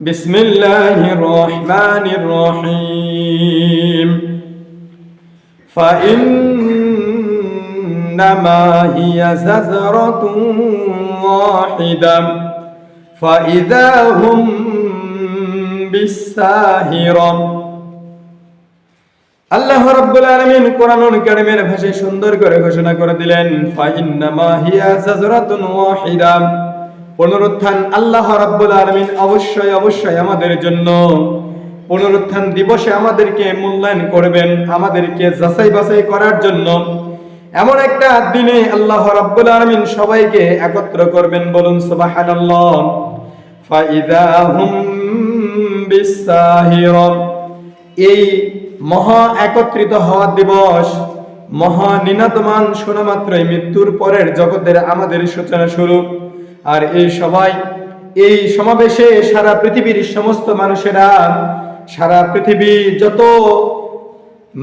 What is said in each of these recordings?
بسم الله الرحمن الرحيم فإنما هي زجرة واحدة فإذا هم بالساهرة আল্লাহ রাব্বুল আলামিন কোরআনুল কারীমের ভাষায় সুন্দর করে ঘোষণা করে দিলেন ফাইন্নামা হিয়া জাজরাতুন ওয়াহিদা। পুনরুত্থান আল্লাহ রাব্বুল আলামিন অবশ্যই আমাদের জন্য পুনরুত্থান দিবসে আমাদেরকে মূল্যায়ন করবেন, আমাদেরকে যাচাই বাছাই করার জন্য এমন একটা দিনে আল্লাহ রাব্বুল আলামিন সবাইকে একত্র করবেন। বলুন সুবহানাল্লাহ। ফাইদা হুম বিসাহিরা, এই মহা একত্রিত হওয়া দিবস, মহা নিনাদমান শোনা মাত্রই মৃত্যুর পরের জগতের আমাদের সূচনা শুরু। আর এই সমাবেশে সারা পৃথিবীর সমস্ত মানুষেরা, সারা পৃথিবী যত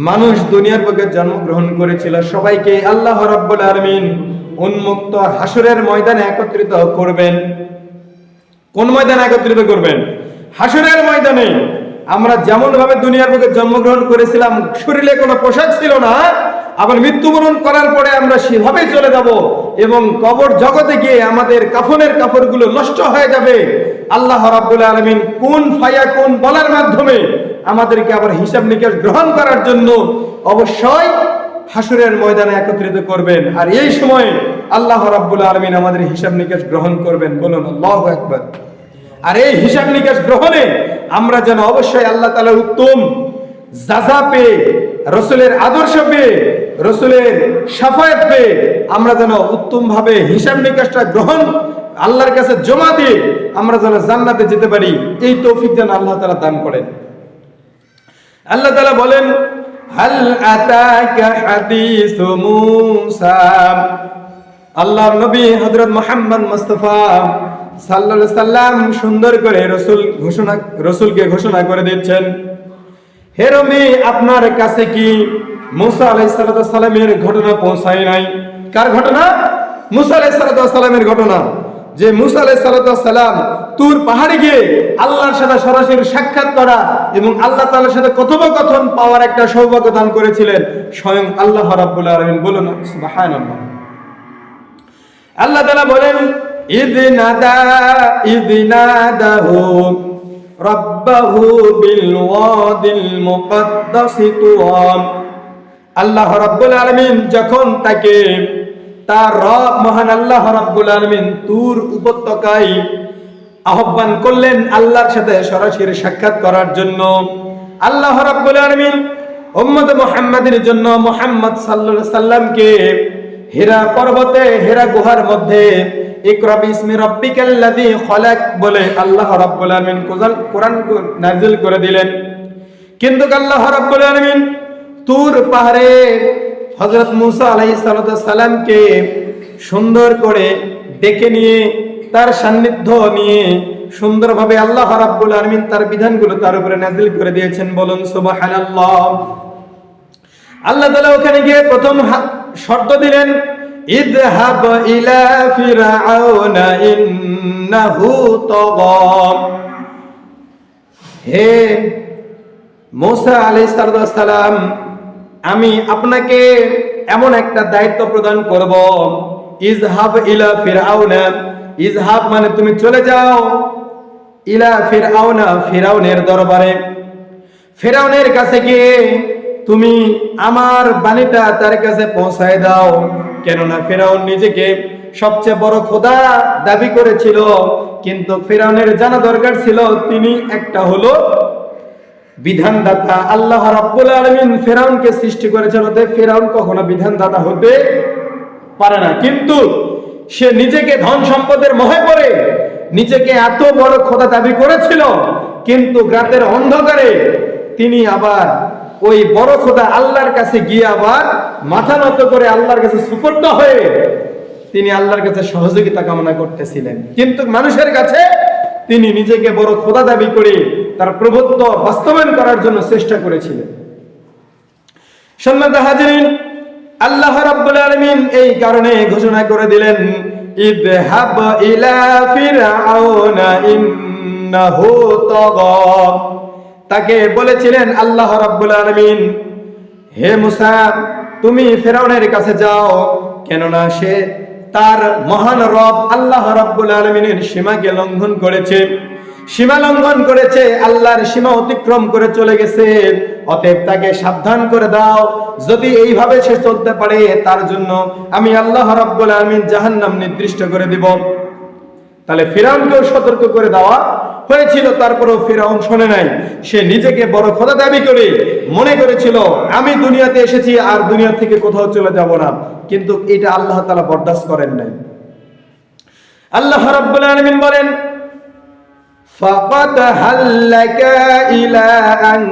মানুষ দুনিয়ার বুকে জন্মগ্রহণ করেছিল সবাইকে আল্লাহ রাব্বুল আলামিন উন্মুক্ত হাসরের ময়দানে একত্রিত করবেন। কোন ময়দানে একত্রিত করবেন? হাসরের ময়দানে। আমরা যেমন ভাবে দুনিয়ার বুকে জন্মগ্রহণ করেছিলাম, শরীরে কোনো পোশাক ছিল না, আবার মৃত্যুবরণ করার পরে আমরা সেভাবেই চলে যাব এবং কবর জগতে গিয়ে আমাদের কাফনের কাপড়গুলো নষ্ট হয়ে যাবে। আল্লাহ রাব্বুল আলামিন কুন ফায়াকুন বলার মাধ্যমে আমাদেরকে আবার হিসাব নিকাশ গ্রহণ করার জন্য অবশ্যই হাসরের ময়দানে একত্রিত করবেন। আর এই সময় আল্লাহ রাব্বুল আলামিন আমাদের হিসাব নিকাশ গ্রহণ করবেন। বলুন আল্লাহু আকবার। আর এই হিসাব নিকাশ গ্রহণে আমরা যেন অবশ্যই আল্লাহ তাআলার উত্তম জাযা পেয়ে, রাসূলের আদর্শ পেয়ে, রাসূলের শাফায়াত পেয়ে আমরা যেন উত্তম ভাবে হিসাব নিকাশটা গ্রহণ আল্লাহর কাছে জমা দিয়ে আমরা যেন জান্নাতে যেতে পারি, এই তৌফিক যেন আল্লাহ তাআলা দান করেন। আল্লাহ তাআলা বলেন হাল আতাকা হাদিসু মূসা। আল্লাহর নবী হযরত মুহাম্মদ মুস্তাফা সাল্লাল্লাহু আলাইহি সাল্লাম সুন্দর করে রাসূলকে ঘোষণা করে দিচ্ছেন, হে নবী আপনার কাছে কি মুসা আলাইহিস সালামের ঘটনা পৌঁছায় নাই? কার ঘটনা? মুসা আলাইহিস সালামের ঘটনা। যে মুসা আলাইহিস সালাম তুর পাহাড়ে গিয়ে আল্লাহর সাথে সরাসরি সাক্ষাৎ করা এবং আল্লাহ তাআলার সাথে কথোপকথন পাওয়ার একটা সৌভাগ্য দান করেছিলেন স্বয়ং আল্লাহ রাব্বুল আলামিন। বলুন সুবহানাল্লাহ। আল্লাহ তাআলা বলেন ইযনাদাহু রাব্বাহু বিল ওয়াদিল মুকদ্দাসি তুওয়া। আল্লাহ রাব্বুল আলামিন যখন তাকে তার রব মহান আল্লাহ রাব্বুল আলামিন তুর উপত্যকায় আহ্বান করলেন আল্লাহর সাথে সরাসরি সাক্ষাৎ করার জন্য, আল্লাহ রাব্বুল আলামিন উম্মত মুহাম্মাদের জন্য মুহাম্মদ সাল্লাল্লাহু আলাইহি সাল্লামকে হিরা পর্বতে, হিরা গুহার মধ্যে ইকরা বিসমি রাব্বিকাল্লাযী খলাক বলে আল্লাহ রাব্বুল আলামিন কোরআন নাযিল করে দিলেন। কিন্তু আল্লাহ রাব্বুল আলামিন তুর পাহাড়ে হযরত মুসা আলাইহিস সালামকে সুন্দর করে ডেকে নিয়ে তার সান্নিধ্য নিয়ে সুন্দরভাবে আল্লাহ রাব্বুল আলামিন তার বিধানগুলো তার উপরে নাযিল করে দিয়েছেন। বলুন সুবহানাল্লাহ। আল্লাহ তাআলা ওখানে গিয়ে প্রথম শর্ত দিলেন ইযহাব ইলা ফিরআউনা ইন্নাহু তাগা। হে মুসা আলাইহিস সালাম, আমি আপনাকে এমন একটা দায়িত্ব প্রদান করব। ইযহাব ইলা ফিরআউনা, ইযহাব মানে তুমি চলে যাও, ইলা ফিরআউনা ফিরআউনের দরবারে, ফিরআউনের কাছে গিয়ে তুমি আমার বাণীটা তার কাছে পৌঁছায় দাও। কেননা ফিরআউন নিজেকে সবচেয়ে বড় খোদা দাবি করেছিল, কিন্তু ফিরআউনের জানা দরকার ছিল তিনি একটা হলো বিধানদাতা। আল্লাহ রাব্বুল আলামিন ফিরআউনকে সৃষ্টি করেছেন, অতএব ফিরআউন কখনো বিধানদাতা হতে পারে না। কিন্তু সে নিজেকে ধন সম্পদের মোহে পড়ে নিজেকে এত বড় খোদা দাবি করেছিল, কিন্তু রাতের অন্ধকারে তিনি আবার ওই বড় খোদা আল্লাহর কাছে গিয়ে আবার মাথা নত করে আল্লাহর কাছে সুপর্দ হয়ে তিনি আল্লাহর কাছে সহযোগিতা কামনা করতেছিলেন। কিন্তু মানুষের কাছে তিনি নিজেকে বড় খোদা দাবি করে তার প্রভুত্ব বাস্তবায়ন করার জন্য চেষ্টা করেছিলেন। সম্মানিত হাজিরিন, আল্লাহ রাব্বুল আলামিন এই কারণে ঘোষণা করে দিলেন ইযহাব ইলা ফিরআউনা ইন্নাহু তাগা। তাকে বলেছিলেন আল্লাহ রাব্বুল আলামিন, হে মুসা তুমি ফিরআউনের কাছে যাও, কেননা সে তার মহান রব আল্লাহ রাব্বুল আলামিনের সীমাকে লঙ্ঘন করেছে, সীমা লঙ্ঘন করেছে, আল্লাহর সীমা অতিক্রম করে চলে গেছে। অতএব তাকে সাবধান করে দাও, যদি এইভাবে সে চলতে পারে তার জন্য আমি আল্লাহ রাব্বুল আলামিন জাহান্নাম নির্দিষ্ট করে দিব। তাহলে ফিরআউনকেও সতর্ক করে দেওয়া হয়েছিল, তারপরেও ফিরআউন শোনে নাই। সে নিজেকে বড় খোদা দাবি করে মনে করেছিল আমি দুনিয়াতে এসেছি আর দুনিয়া থেকে কোথাও চলে যাব না, কিন্তু এটা আল্লাহ তাআলা বরদাস্ত করেন নাই। আল্লাহ রাব্বুল আলামিন বলেন, ফাকাদ হাল্লাকা ইলা আন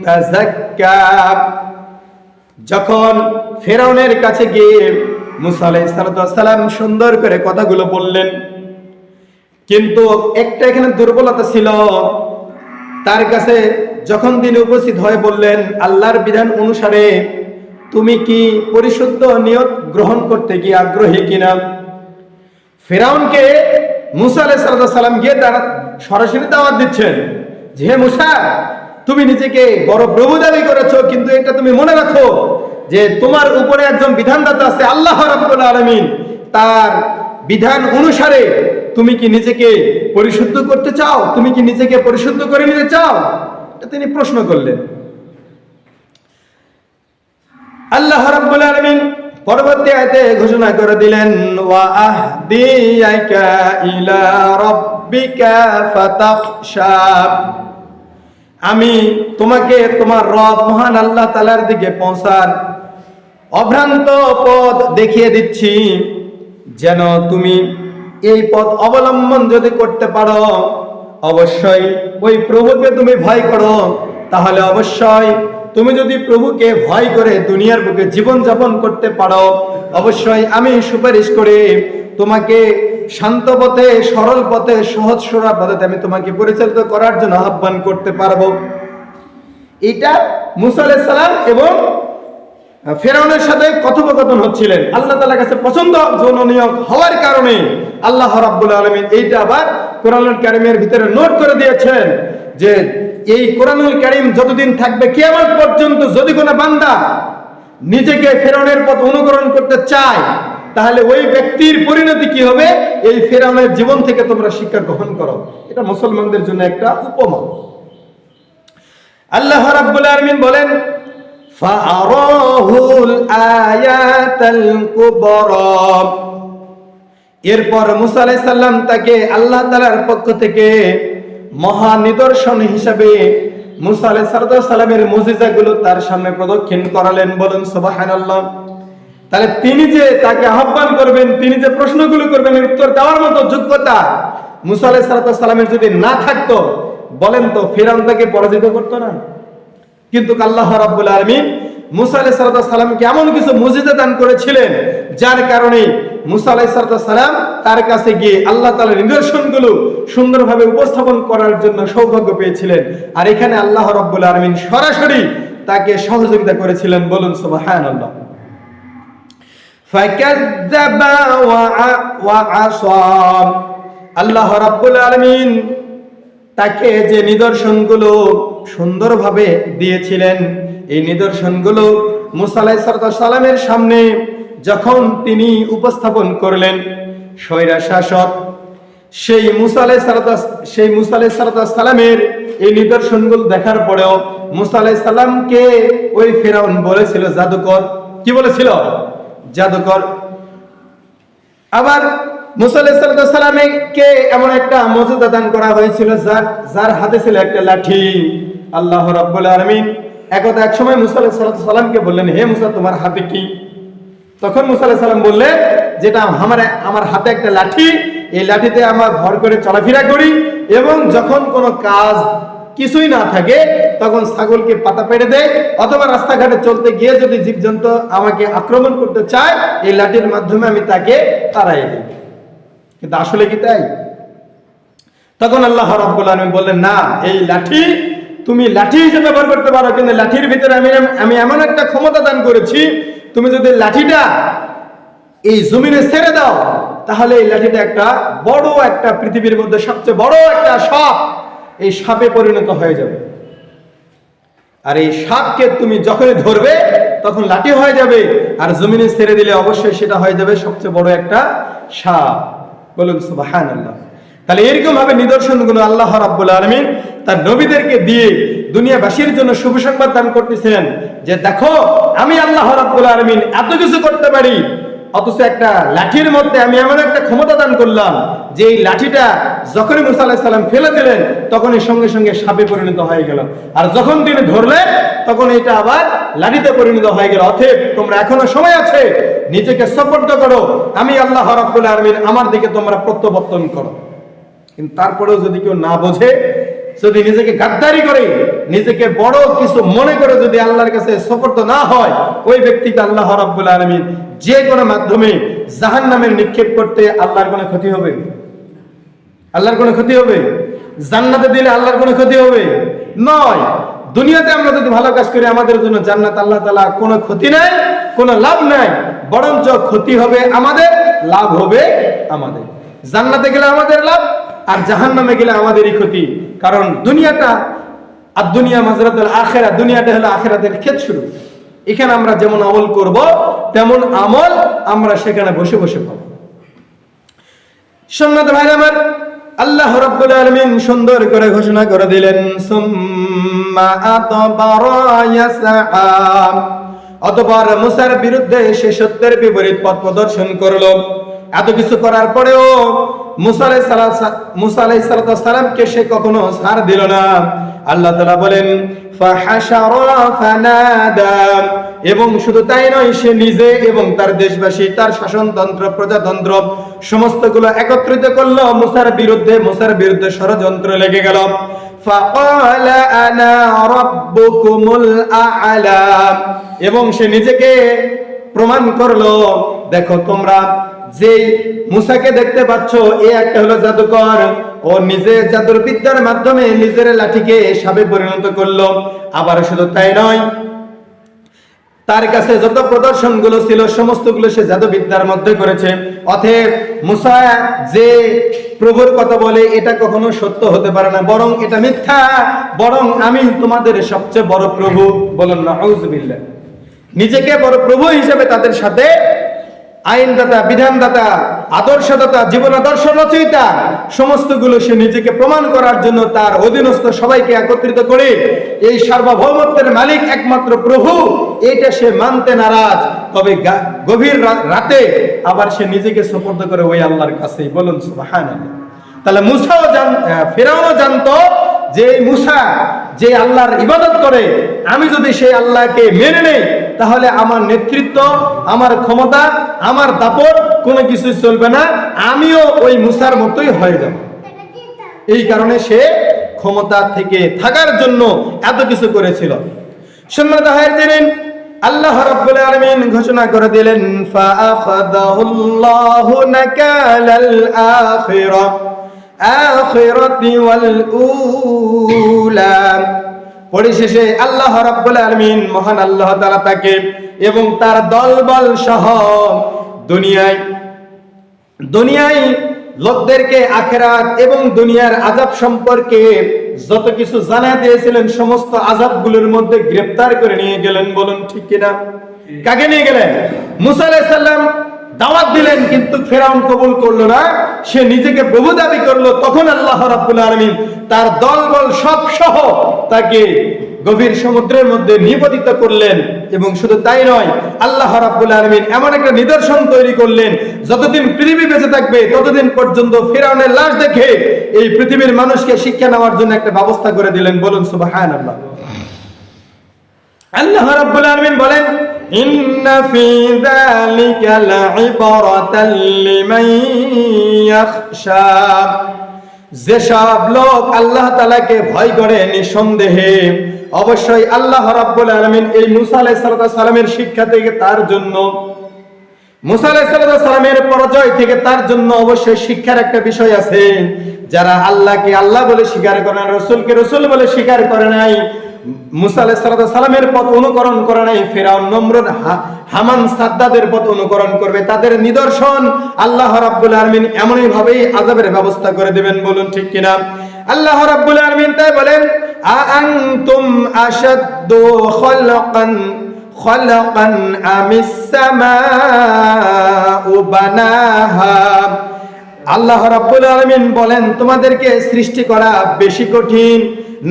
তাযাক্কা। যখন ফিরআউনের কাছে গিয়ে মুসা আলাইহিস সালাম সুন্দর করে কথাগুলো বললেন, কিন্তু একটা এখানে দুর্বলতা ছিল। তার কাছে যখন তিনি উপস্থিত হয়ে বললেন, আল্লাহর বিধান অনুসারে তুমি কি পরিশুদ্ধ নিয়ত গ্রহণ করতে কি আগ্রহী কিনা? ফিরআউনকে মুসা আলাইহিস সালাম গিয়ে তারা সরাসরি দাওয়াত দিচ্ছেন যে, হে মুসা তুমি নিজেকে বড় প্রভু দাবি করেছো, কিন্তু এটা তুমি মনে রাখো যে তোমার উপরে একজন বিধানদাতা আছে আল্লাহ রাব্বুল আলামিন, তার বিধান অনুসারে তুমি কি নিজেকে পরিশুদ্ধ করতে চাও? তুমি কি নিজেকে পরিশুদ্ধ করে নিতে চাও? এটা তিনি প্রশ্ন করলেন। আল্লাহ রাব্বুল আলামিন পরবর্তী আয়াতে ঘোষণা করে দিলেন, ওয়া আহদিয়াকা ইলা রাব্বিকা ফাতাখশা। আমি তোমাকে তোমার রব মহান আল্লাহ তাআলার দিকে পৌঁছার অভ্রান্ত পথ দেখিয়ে দিচ্ছি, যেন তুমি এই পথ অবলম্বন যদি করতে পারো, অবশ্যই ওই প্রভুকে তুমি ভয় করো, তাহলে অবশ্যই তুমি যদি প্রভুকে ভয় করে দুনিয়ার বুকে জীবন যাপন করতে পারো, অবশ্যই আমি সুপারিশ করে তোমাকে শান্ত পথে, সরল পথে, সহজ সরল পথে আমি তোমাকে পরিচালিত করার জন্য আহ্বান করতে পারবো। এটা মুসা আলাইহিস সালাম এবং ফিরআউনের সাথে কথোপকথন হচ্ছিলেন। আল্লাহ তাআলার কাছে পছন্দজননীয় হওয়ার কারণে আল্লাহ রাব্বুল আলামিন এইটা আবার কোরআনুল কারীমের ভিতরে নোট করে দিয়েছেন যে এই কোরআনুল কারীম যতদিন থাকবে কিয়ামত পর্যন্ত যদি কোনো বান্দা নিজেকে ফিরআউনের পথ অনুকরণ করতে চায়, তাহলে ওই ব্যক্তির পরিণতি কি হবে এই ফিরআউনের জীবন থেকে তোমরা শিক্ষা গ্রহণ করো। এটা মুসলমানদের জন্য একটা উপমা। আল্লাহ রাব্বুল আলামিন বলেন, ফাআরাহুল আয়াতাল কুবরা। এরপর মুসা আলাইহিস সালাম তাকে আল্লাহ তাআলার পক্ষ থেকে মহা নিদর্শন হিসাবে মুসা আলাইহিস সালামের মুজিজাগুলো তার সামনে প্রদর্শন করালেন। বলুন সুবহানাল্লাহ। তাহলে তিনি যে তাকে আহ্বান করবেন, তিনি যে প্রশ্নগুলো করবেন এর উত্তর দেওয়ার মতো যোগ্যতা মুসা আলাইহিস সালামের যদি না থাকতো, বলেন তো ফিরআউন তাকে পরাজিত করতো না? কিন্তু আল্লাহ রাব্বুল আলামিন মুসা আলাইহিস সালামকে এমন কিছু মুজিজা দান করেছিলেন যার কারণে মুসা আলাইহিস সালাম তার কাছে গিয়ে আল্লাহ তাআলার নিদর্শনগুলো সুন্দরভাবে উপস্থাপন করার জন্য সৌভাগ্য পেয়েছিলেন। আর এখানে আল্লাহ রাব্বুল আলামিন সরাসরি তাকে সহযোগিতা করেছিলেন। বলুন সুবহানাল্লাহ। ফাকাযযাবা ওয়া আসা। আল্লাহ রাব্বুল আলামিন তাকে যে নিদর্শনগুলো সুন্দরভাবে দিয়েছিলেন, এই নিদর্শনগুলো মুসা আলাইহিস সালামের সামনে যখন তিনি উপস্থাপন করলেন, স্বৈরা শাসক সেই মুসা আলাইহিস সালামের এই নিদর্শনগুলো দেখার পরেও মুসা আলাইহিস সালামকে ওই ফিরআউন বলেছিল জাদুকর। কি বলেছিল? জাদুকর। আবার মুসা আলাইহিস সালামকে এমন একটা মুজিজা দান করা হয়েছিল যার হাতে ছিল একটা লাঠি। আল্লাহ রাব্বুল আলামিন এক সময় মুসা আলাইহিস সালামকে বললেন, হে মুসা তোমার হাতে কি? তখন মুসা আলাইহিস সালাম বললেন, যেটা আমার হাতে একটা লাঠি, এই লাঠিতে আমরা ভর করে চলাফেরা করি এবং যখন কোনো কাজ কিছুই না থাকে তখন ছাগলকে পাতা পেড়ে দেয়, অথবা রাস্তাঘাটে চলতে গিয়ে যদি জীবজন্তু আমাকে আক্রমণ করতে চায় এই লাঠির মাধ্যমে আমি তাকে তাড়াই দিই। কিন্তু আসলে কি তাই? তখন আল্লাহ রাব্বুল আলামিন বললেন, না, এই লাঠি তুমি লাঠি হিসেবে ব্যবহার করতে পারো, কিন্তু লাঠির ভিতরে আমি এমন একটা ক্ষমতা দান করেছি, তুমি যদি লাঠিটা এই জমিনে ছেড়ে দাও তাহলে এই লাঠিটা একটা বড় একটা পৃথিবীর মধ্যে সবচেয়ে বড় একটা সাপ, এই সাপে পরিণত হয়ে যাবে। আর এই সাপকে তুমি যখনই ধরবে তখন লাঠি হয়ে যাবে, আর জমিনে ছেড়ে দিলে অবশ্যই সেটা হয়ে যাবে সবচেয়ে বড় একটা সাপ। বলুন সুবহানাল্লাহ। তাহলে এরকম ভাবে নিদর্শনগুলো আল্লাহ রাব্বুল আলামিন তার নবীদেরকে দিয়ে দুনিয়াবাসীর জন্য শুভ সংবাদ দান করতেছেন যে দেখো আমি আল্লাহ রাব্বুল আলামিন এত কিছু করতে পারি, অথচ একটা লাঠির মধ্যে আমি এমন একটা ক্ষমতা দান করলাম যে এই লাঠিটা যখনই মুসা আলাইহিস সালাম ফেলে দিলেন তখনই সঙ্গে সঙ্গে সাপে পরিণত হয়ে গেল, আর যখন তিনি ধরলেন তখন এটা আবার লাঠিতে পরিণত হয়ে গেল। অতএব তোমরা এখনো সময় আছে, নিজেকে সপর্দ করো, আমি আল্লাহ রাব্বুল আলামিন আমার দিকে তোমরা প্রত্যাবর্তন করো। কিন্তু তারপরেও যদি কেউ না বোঝে, যদি নিজেকে গাদ্দারি করে, নিজেকে বড় কিছু মনে করে যদি আল্লাহর কাছে সুপর্দ না হয়, ওই ব্যক্তিকে আল্লাহ রাব্বুল আলামিন যে কোনো মাধ্যমে জাহান্নামের নিক্ষেপ করতে আল্লাহর কোনো ক্ষতি হবে? আল্লাহর কোনো ক্ষতি হবে? জান্নাতে দিলে আল্লাহর কোনো ক্ষতি হবে? নয়। দুনিয়াতে আমরা যদি ভালো কাজ করি আমাদের জন্য জান্নাত আল্লাহ তাআলা কোনো ক্ষতি নাই, কোনো লাভ নাই, বরঞ্চ ক্ষতি হবে আমাদের, লাভ হবে আমাদের। জান্নাতে গেলে আমাদের লাভ, আর জাহান্নামে গেলে আমাদেরই ক্ষতি। কারণ দুনিয়াটা আর দুনিয়া মাজরাতুল আখিরা, দুনিয়াটা হলো আখিরাতের ক্ষেতশুরু। এখানে আমরা যেমন আমল করব তেমন আমল আমরা সেখানে বসে বসে পাবো। সম্মানিত ভাইরা আমার, আল্লাহ রাব্বুল আলামিন সুন্দর করে ঘোষণা করে দিলেন সুম্মা আতবারা ইয়াসআ, অতঃপর মুসার বিরুদ্ধে সে সত্যের বিপরীত পথ প্রদর্শন করলো। এত কিছু করার পরেও মুসা আলাইহিস সালামকে সে কখনো ছাড় দিল না। আল্লাহ তাআলা বলেন ফাহাশারা ফানাদা, এবং শুধু তাই নয়, সে নিজে এবং তার দেশবাসী, তার শাসনতন্ত্র, প্রজাতন্ত্র সমস্তগুলো একত্রিত করলো মুসার বিরুদ্ধে ষড়যন্ত্র লেগে গেল। ফাকালা আনা রাব্বুকুমুল আ'লা, এবং সে নিজেকে প্রমাণ করলো, দেখো তোমরা যেই মুসাকে দেখতে পাচ্ছ এ একটা হলো জাদুকর, ও নিজে জাদুর বিদ্যার মাধ্যমে নিজের লাঠিকে সাপে পরিণত করলো। আবার শুধু তাই নয়, তার কাছে যত প্রদর্শনগুলো ছিল সমস্তগুলো সে জাদুবিদ্যার মধ্যে করেছে। অতএব মুসা যে প্রভুর কথা বলে এটা কখনো সত্য হতে পারে না, বরং এটা মিথ্যা, বরং আমি তোমাদের সবচেয়ে বড় প্রভু। বলুন নাউযুবিল্লাহ। নিজেকে বড় প্রভু হিসেবে তাদের সাথে আইনদাতা, বিধানদাতা, আদর্শদাতা, জীবন আদর্শ রচয়িতা সমস্তগুলো সে নিজেকে প্রমাণ করার জন্য তার অধীনস্থ সবাইকে একত্রিত করে এই সার্বভৌমত্বের মালিক একমাত্র প্রভু এটা সে মানতে নারাজ। তবে গভীর রাতে আবার সে নিজেকে সুপর্দ করে ওই আল্লাহর কাছে। বলুন সুবহানাল্লাহ। তাহলে মুসাও ফিরআউনও জানতো যে মুসা যে আল্লাহর ইবাদত করে, আমি যদি সেই আল্লাহকে মেনে নেই তাহলে আমার নেতৃত্ব, আমার ক্ষমতা, আমার দাপট কোনো কিছু চলবে না, আমিও ওই মুসার মতোই হয়ে যাব। এই কারণে সে ক্ষমতা থেকে থাকার জন্য এত কিছু করেছিল। সম্মানিত ভাইয়েরা, আল্লাহ রাব্বুল আলামিন ঘোষণা করে দিলেন ফাআখাযাহুল্লাহু নাকালাল আখিরাতি ওয়াল উলা। পরিশেষে আল্লাহ রাব্বুল আলামিন মহান আল্লাহ তাআলা তাকে এবং তার দলবল সহ দুনিয়ায় লোকদেরকে আখিরাত এবং দুনিয়ার আযাব সম্পর্কে যত কিছু জানা দিয়েছিলেন সমস্ত আযাবগুলোর মধ্যে গ্রেফতার করে নিয়ে গেলেন। বলুন ঠিক কিনা? কাকে নিয়ে গেলেন? মুসা আলাইহিস সালাম দাওয়াত দিলেন, কিন্তু ফিরআউন কবুল করলো না, সে নিজেকে প্রভু দাবি করলো। তখন আল্লাহ রাব্বুল আলামিন তার দলবল সব সহ তাকে গভীর সমুদ্রের মধ্যে নিপতিত করলেন। এবং শুধু তাই নয়, আল্লাহ রাব্বুল আলামিন এমন একটা নিদর্শন তৈরি করলেন, যতদিন পৃথিবী বেঁচে থাকবে ততদিন পর্যন্ত ফিরআউনের লাশ দেখে এই পৃথিবীর মানুষকে শিক্ষা নেওয়ার জন্য একটা ব্যবস্থা করে দিলেন। বলুন সুবহানাল্লাহ। আল্লাহ রাব্বুল আলামিন বলেন ইন্না ফি যালিকা লাইবরাতাল লিমান ইয়াখশা। যেসব লোক আল্লাহ তাআলাকে ভয় করে নিঃসন্দেহে অবশ্যই আল্লাহ রাব্বুল আলামিন এই মুসা আলাইহিস সালামের শিক্ষা থেকে তার জন্য, মুসা আলাইহিস সালামের পরাজয় থেকে তার জন্য অবশ্যই শিক্ষার একটা বিষয় আছে। যারা আল্লাহকে আল্লাহ বলে স্বীকার করে না, রাসূলকে রাসূল বলে স্বীকার করে নাই, মুসা আলাইহিস সালামের পথ অনুকরণ করে নাই, ফিরআউন, নমরুদ, হামান, সাদ্দাদের পথ অনুকরণ করবে, তাদের নিদর্শন আল্লাহ রাব্বুল আলামিন এমনই ভাবেই আযাবের ব্যবস্থা করে দিবেন। বলুন ঠিক কিনা? আল্লাহ রাব্বুল আলামিন তাই বলেন, আ আনতুম আশাদ্দু খালাকান আমিস সামাউ বানাহা। আল্লাহ রাব্বুল আলামিন বলেন, তোমাদেরকে সৃষ্টি করা বেশি কঠিন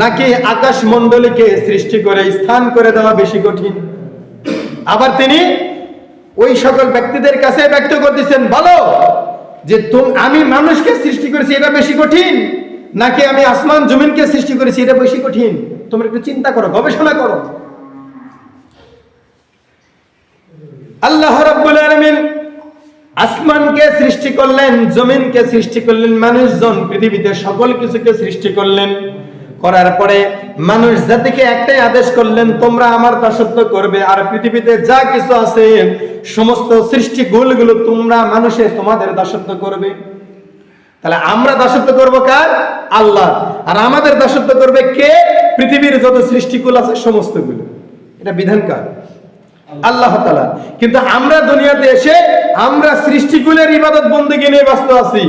নাকি আকাশ মণ্ডলীকে সৃষ্টি করে স্থান করে দেওয়া বেশি কঠিন? আবার তিনি ওই সকল ব্যক্তিদের কাছে ব্যক্ত করতেছেন, বলো যে আমি মানুষকে সৃষ্টি করেছি এটা বেশি কঠিন নাকি আমি আসমান জমিনকে সৃষ্টি করেছি এটা বেশি কঠিন? তোমরা একটু চিন্তা করো, গবেষণা করো। আল্লাহ রাব্বুল আলামিন আসমানকে সৃষ্টি করলেন, জমিনকে সৃষ্টি করলেন, মানুষজন পৃথিবীতে সকল কিছুকে সৃষ্টি করলেন। করার পরে মানুষ জাতিকে একটাই আদেশ করলেন, তোমরা আমার দাসত্ব করবে, আর পৃথিবীতে যা কিছু আছে সমস্ত সৃষ্টিগুলো তোমরা মানুষে তোমাদের দাসত্ব করবে। তাহলে আমরা দাসত্ব করব কার? আল্লাহ। আর আমাদের দাসত্ব করবে কে? পৃথিবীর যত সৃষ্টিকুল আছে সমস্তগুলো। এটা বিধান কার? আল্লাহ তাআলা। কিন্তু আমরা দুনিয়াতে এসে আমরা সৃষ্টিকুলের ইবাদত বন্দেগী নিয়ে ব্যস্ত আছি,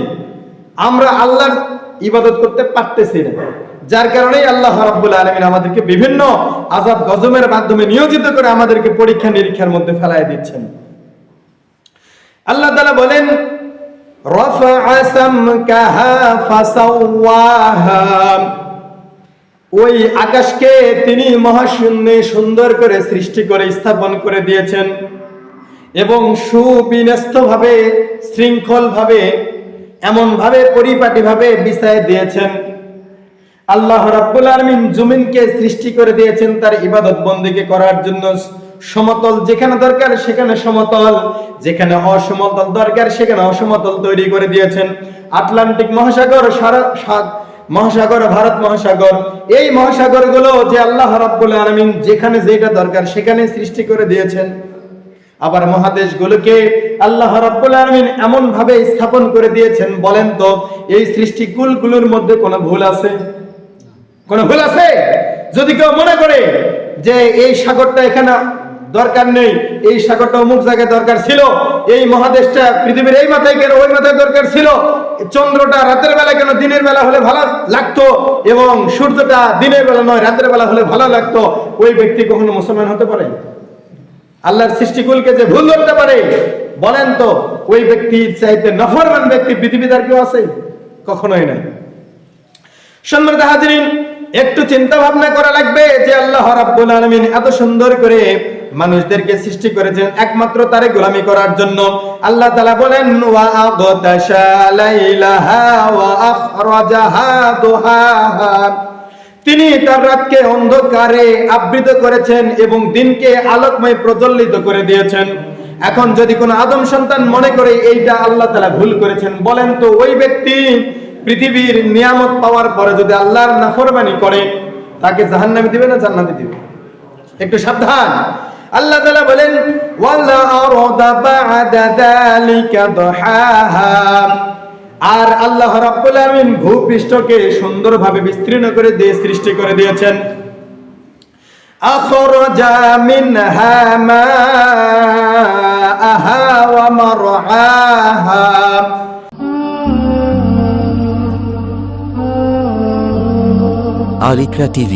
আমরা আল্লাহর ইবাদত করতে পারতেছি না। যার কারণেই আল্লাহ রাব্বুল আলামিন আমাদেরকে বিভিন্ন আযাব গজবের মাধ্যমে নিয়োজিত করে আমাদেরকে পরীক্ষা নিরীক্ষার মধ্যে ফেলায় দিচ্ছেন। আল্লাহ তাআলা বলেন, রাফা'a সামকাহা ফাসাওয়াহা। ওই আকাশকে তিনি মহাশূন্যে সুন্দর করে সৃষ্টি করে স্থাপন করে দিয়েছেন এবং সুবিন্যস্ত ভাবে, শৃঙ্খল ভাবে, এমন ভাবে পরিপাটি ভাবে বিছায় দিয়েছেন। আল্লাহ রাব্বুল আলামিন জমিনকে সৃষ্টি করে দিয়েছেন তার ইবাদত বন্দেগী করার জন্য। সমতল যেখানে দরকার সেখানে সমতল, যেখানে অসমতল দরকার সেখানে অসমতল তৈরি করে দিয়েছেন। আটলান্টিক মহাসাগর, মহাসাগর, ভারত মহাসাগর, এই মহাসাগরগুলো যে আল্লাহ রাব্বুল আলামিন যেখানে যেটা দরকার সেখানে সৃষ্টি করে দিয়েছেন। আবার মহাদেশগুলোকে আল্লাহ রাব্বুল আলামিন এমন ভাবে স্থাপন করে দিয়েছেন, বলেন তো এই সৃষ্টিকুলগুলোর মধ্যে কোনো ভুল আছে? কোনো ভুল আছে? যদি কেউ মনে করে যে এই সাগরটা এখানে দরকার নেই, এই সাগরটা অমুক জায়গায় দরকার ছিল, এই মহাদেশটা পৃথিবীর এই মাথায় কেন ওই মাথায় দরকার ছিল, চন্দ্রটা রাতের বেলা কেন দিনের বেলা হলে ভালো লাগতো, এবং সূর্যটা দিনের বেলা নয় রাতের বেলা হলে ভালো লাগতো, ওই ব্যক্তি কখনো মুসলমান হতে পারে? আল্লাহর সৃষ্টিকুলকে যে ভুল ধরতে পারে, বলেন তো ওই ব্যক্তির চাইতে নাফরমান ব্যক্তি পৃথিবীতে আর কেউ আছে? কখনোই নাই। সম্মানিত হাজিরিন, একটু চিন্তা ভাবনা করা লাগবে যে আল্লাহ রাব্বুল আলামিন এত সুন্দর করে মানুষদেরকে সৃষ্টি করেছেন একমাত্র তারে গোলামি করার জন্য। আল্লাহ তাআলা বলেন, ওয়া আগতাশা লাইলাহা ওয়া আখরাজাহা দুহাহা। তিনি তার রাতকে অন্ধকারে আবৃত করেছেন এবং দিনকে আলোকময় প্রজ্বলিত করে দিয়েছেন। এখন যদি কোনো আদম সন্তান মনে করে এইটা আল্লাহ তাআলা ভুল করেছেন, বলেন তো ওই ব্যক্তি পৃথিবীর নিয়ামত পাওয়ার পরে যদি আল্লাহর নাফরমানি করে তাকে জাহান্নামে দিবে না জান্নাতে দিবে? একটু সাবধান। আল্লাহ তাআলা বলেন, ওয়ালা আরদা বা'দা যালিকা দুহাহা। আর আল্লাহ রাব্বুল আলামিন ভূপৃষ্ঠকে সুন্দরভাবে বিস্তীর্ণ করে দিয়ে সৃষ্টি করে দিয়েছেন। আখরাজা মিনহা মাআহা ওয়া মারআহা। Al Iqra TV